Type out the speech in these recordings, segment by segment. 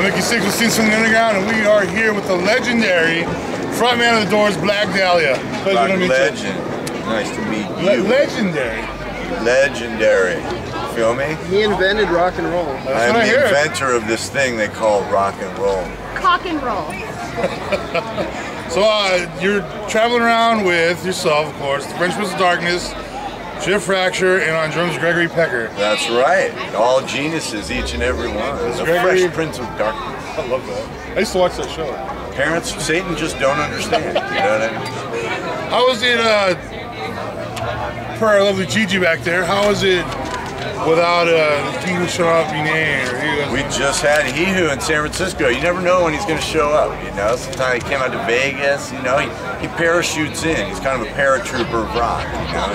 I'm Mickey Six with Scenes from the Underground, and we are here with the legendary frontman of the Doors, Blag. Pleasure to meet legend. you. Nice to meet you. Legendary. Legendary. Feel me? He invented rock and roll. I am the inventor of this thing they call rock and roll. Cock and roll. So you're traveling around with yourself, of course, the French Prince of Darkness, Shift Fracture, and on drums, Gregory Pecker. That's right. All geniuses, each and every one. The Fresh Prince of Darkness. I love that. I used to watch that show. Parents, Satan just don't understand. You know what I mean? How was it, per our lovely Gigi back there, how was it without he who showed up We just had He-Hoo in San Francisco. You never know when he's going to show up, you know? Sometimes he came out to Vegas, you know? He parachutes in. He's kind of a paratrooper of rock, you know?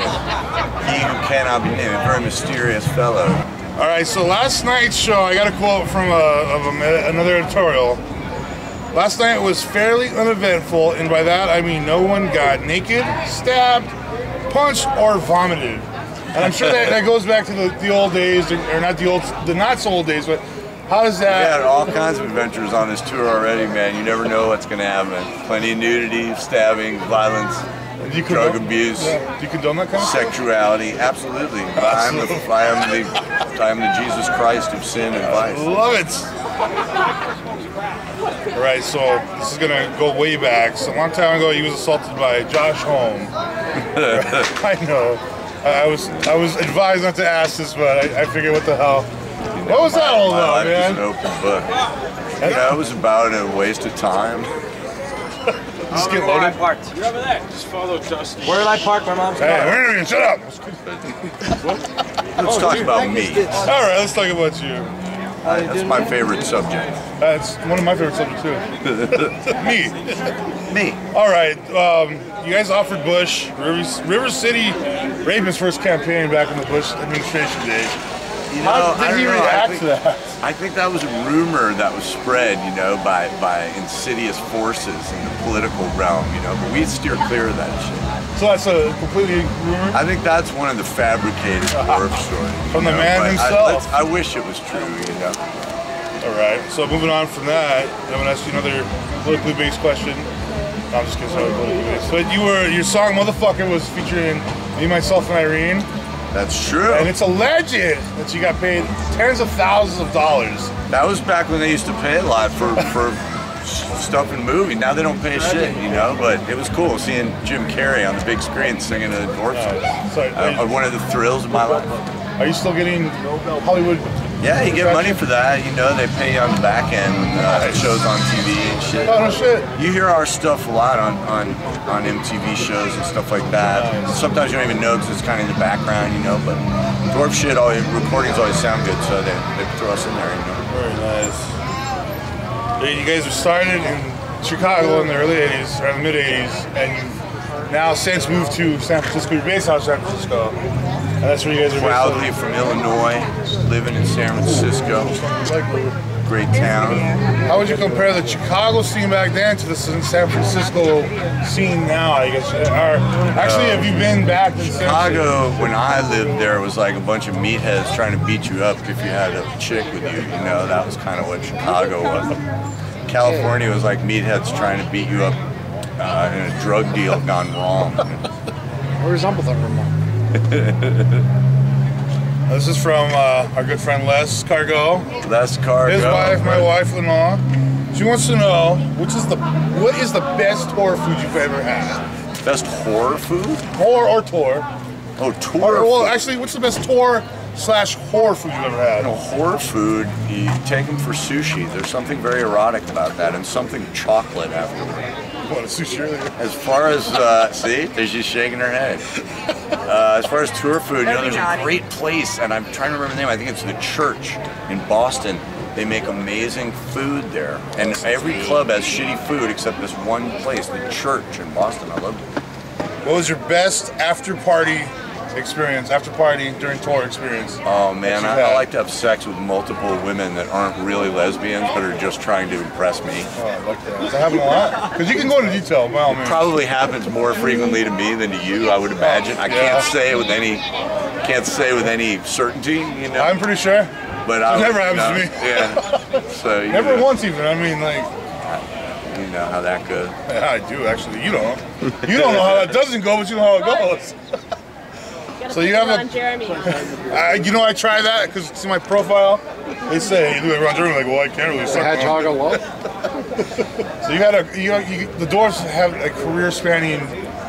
He who cannot be named, a very mysterious fellow. All right, so last night's show, I got a quote from another editorial. Last night was fairly uneventful, and by that I mean no one got naked, stabbed, punched, or vomited. And I'm sure that goes back to the old days, or not the not so old days, but how does that... We had all kinds of adventures on this tour already, man. You never know what's going to happen. Plenty of nudity, stabbing, violence, drug abuse. Yeah. Do you condone that kind of sexuality? Absolutely. I am the Jesus Christ of sin and vice. Love it. All right, so this is gonna go way back. So a long time ago, he was assaulted by Josh Holm. I know. I was advised not to ask this, but I figured, what the hell? You know, what was that all about, man? It was an open book. You know, it was about a waste of time. Just get loaded. You're over there. Just follow Dusty. Where did I park my mom's car? Hey, shut up. Let's talk about me. All right, let's talk about you. That's my favorite subject. That's one of my favorite subjects too. Me. All right. You guys offered Bush River City rape his first campaign back in the Bush administration days. You know, how did he react to that? I think that was a rumor that was spread, you know, by insidious forces in the political realm, you know. But we steer clear of that shit. So that's a completely rumor? I think that's one of the fabricated dwarf stories. From the man himself. I wish it was true, you know. All right. So moving on from that, I'm gonna ask you another politically based question. No, I'm just kidding. Sorry, politically based. But your song "Motherfucker" was featuring me, myself, and Irene. That's true. And it's alleged that you got paid tens of thousands of dollars. That was back when they used to pay a lot for stuff in movies. Now they don't pay shit, you know, but it was cool seeing Jim Carrey on the big screen singing a dwarf song. One of the thrills of my life. Are you still getting Hollywood? Yeah, you get money for that. You know, they pay you on the back end when it shows on TV and shit. Oh, no shit. You hear our stuff a lot on MTV shows and stuff like that. Sometimes you don't even know because it's kind of in the background, you know, but dwarf shit, recordings always sound good, so they throw us in there, you know. Very nice. You guys were started in Chicago in the early 80s, or in the mid 80s, and you've now since moved to San Francisco. You're based out of San Francisco. And that's where you guys are proudly from Illinois, living in San Francisco. Great town. How would you compare the Chicago scene back then to the San Francisco scene now, I guess? Actually, have you been back in Chicago? When I lived there, it was like a bunch of meatheads trying to beat you up if you had a chick with you. You know, that was kind of what Chicago was. California was like meatheads trying to beat you up in a drug deal gone wrong. I resemble that remark. This is from our good friend Les Cargo. Les Cargo. His wife, my wife-in-law. She wants to know what is the best horror food you've ever had? Best horror food? Horror or tour? Oh, tour. Well, actually, what's the best tour/horror food you've ever had? You know, horror food, you take them for sushi. There's something very erotic about that, and something chocolate afterward. What, a sushi earlier? As far as, see, she's shaking her head. As far as tour food, you know, there's a great place, and I'm trying to remember the name, I think it's The Church in Boston. They make amazing food there. And every club has shitty food except this one place, The Church in Boston. I love it. What was your best after-party experience, after-party during tour experience? Oh man, I like to have sex with multiple women that aren't really lesbians, but are just trying to impress me. Oh, I like that. Does that happen a lot? Because you can go into detail, by all means. Probably happens more frequently to me than to you, I would imagine. I can't say with any certainty, you know. I'm pretty sure. But I Never would, happens to me. Yeah. So Never once even. I mean, like. You know how that goes. Yeah, I do actually. You don't. You don't know how that doesn't go, but you know how it goes. So you have a. Jeremy. You know, I try that because see my profile. They say you do it around Jeremy. Like, well, I can't really suck. Hedgehog alone. So you got the Dwarfs have a career spanning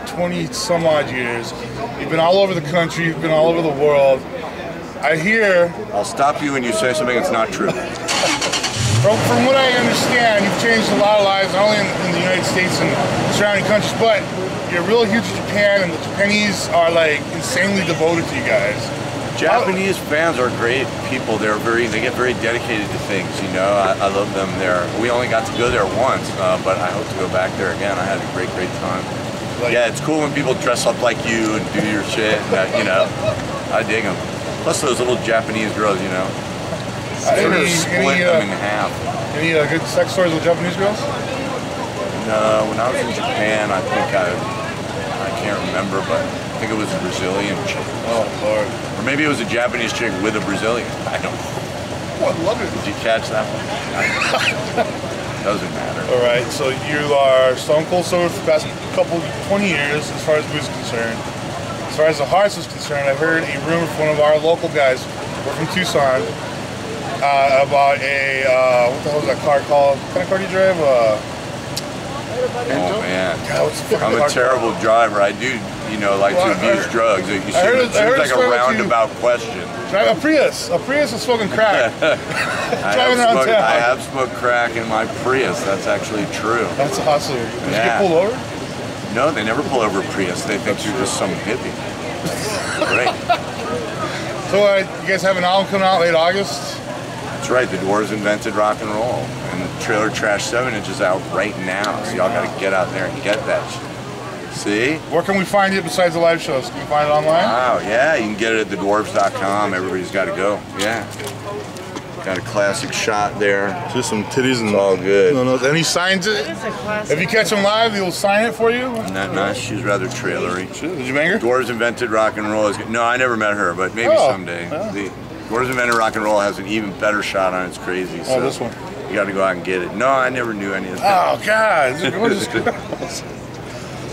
20 some odd years. You've been all over the country. You've been all over the world. I hear. I'll stop you when you say something that's not true. From what I understand, you've changed a lot of lives, not only in the United States and surrounding countries, but you're real huge in Japan, and the Japanese are like insanely devoted to you guys. Japanese fans are great people. They get very dedicated to things. You know, I love them there. We only got to go there once, but I hope to go back there again. I had a great time. Like, yeah, it's cool when people dress up like you and do your shit. And you know, I dig them. Plus those little Japanese girls, you know. Sort of split them in half. Any good sex stories with Japanese girls? No, when I was in Japan, I think I can't remember, but I think it was a Brazilian chick. Oh Lord. Or maybe it was a Japanese chick with a Brazilian. I don't know. Oh, I love it. Did you catch that one? Doesn't matter. All right, so you are stone cold sober for the past 20 years as far as booze is concerned. As far as the hearts is concerned, I heard a rumor from one of our local guys, we're from Tucson, about a, what the hell is that car called? What kind of car do you drive? Oh man, God, what's the I'm a terrible driver. I do, you know, like to abuse drugs. You seem, heard it seems like a story roundabout question. Drive a Prius. A Prius is smoking crack. I have smoked crack in my Prius. That's actually true. That's awesome. Did you get pulled over? No, they never pull over a Prius. They think you're just some hippie. Great. So you guys have an album coming out late August? That's right. The Dwarves invented rock and roll. And Trailer Trash 7-inch is out right now. So y'all got to get out there and get that shit. See? Where can we find it besides the live shows? Can we find it online? Wow, yeah. You can get it at thedwarves.com. Everybody's got to go. Yeah. Got a classic shot there. Just some titties and it's all good. No, and he signs it. If you catch him live, he'll sign it for you. Isn't that nice? She's rather trailery. Did you bang her? Dwarves invented rock and roll. No, I never met her, but maybe someday. The Dwarves invented rock and roll has an even better shot on It's Crazy. So this one. You got to go out and get it. No, I never knew any of that. Oh God!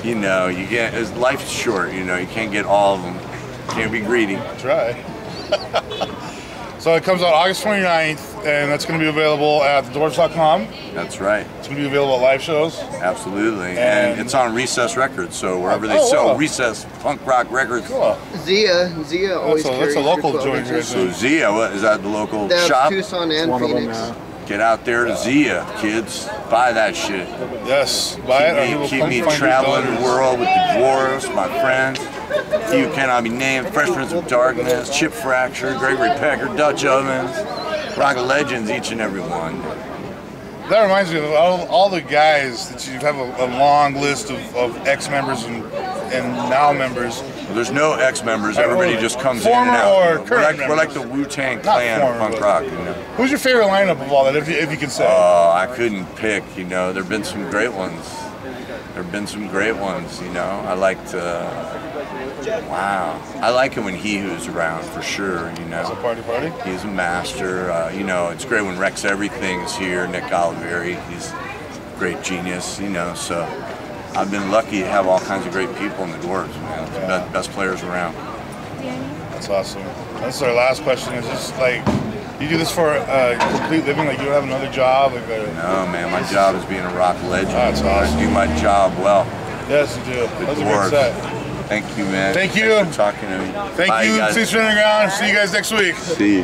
You know, you get. Life's short. You know, you can't get all of them. Can't be greedy. Try. So it comes out August 29th, and that's going to be available at thedwarves.com. That's right. It's going to be available at live shows. Absolutely. And it's on Recess Records, so wherever they sell Recess punk rock records. Cool. Zia always carries that's a local joint here. So Zia, what is that, the local shop? Tucson and Phoenix. Get out there to Zia, kids. Buy that shit. Yes, buy it. Keep me traveling the world with the Dwarves, my friends. He Who Cannot Be Named, Fresh Prince of Darkness, Chip Fracture, Gregory Pecker, Dutch Ovens, Rock of Legends, each and every one. That reminds me of all the guys that you have a long list of ex-members and now members. Well, there's no ex-members. Everybody just comes in and former out. or current We're like the Wu-Tang Clan of punk rock. You know? Who's your favorite lineup of all that, if you can say? Oh, I couldn't pick. You know, there've been some great ones. There've been some great ones. You know, I liked. Wow, I like it when He Who's around for sure. You know, it's a party. He's a master. You know, it's great when Rex Everything is here. Nick Oliveri, he's a great genius. You know, so I've been lucky to have all kinds of great people in the Dwarves, man. It's the best players around. That's awesome. That's our last question. Is just like, you do this for a complete living? Like you don't have another job? Like no, man. My job is being a rock legend. That's awesome. I do my job well. Yes, you do. That's a great set. Thank you, man. Thank you. Thanks for talking to me. Thank you. See you underground. See you guys next week. See you.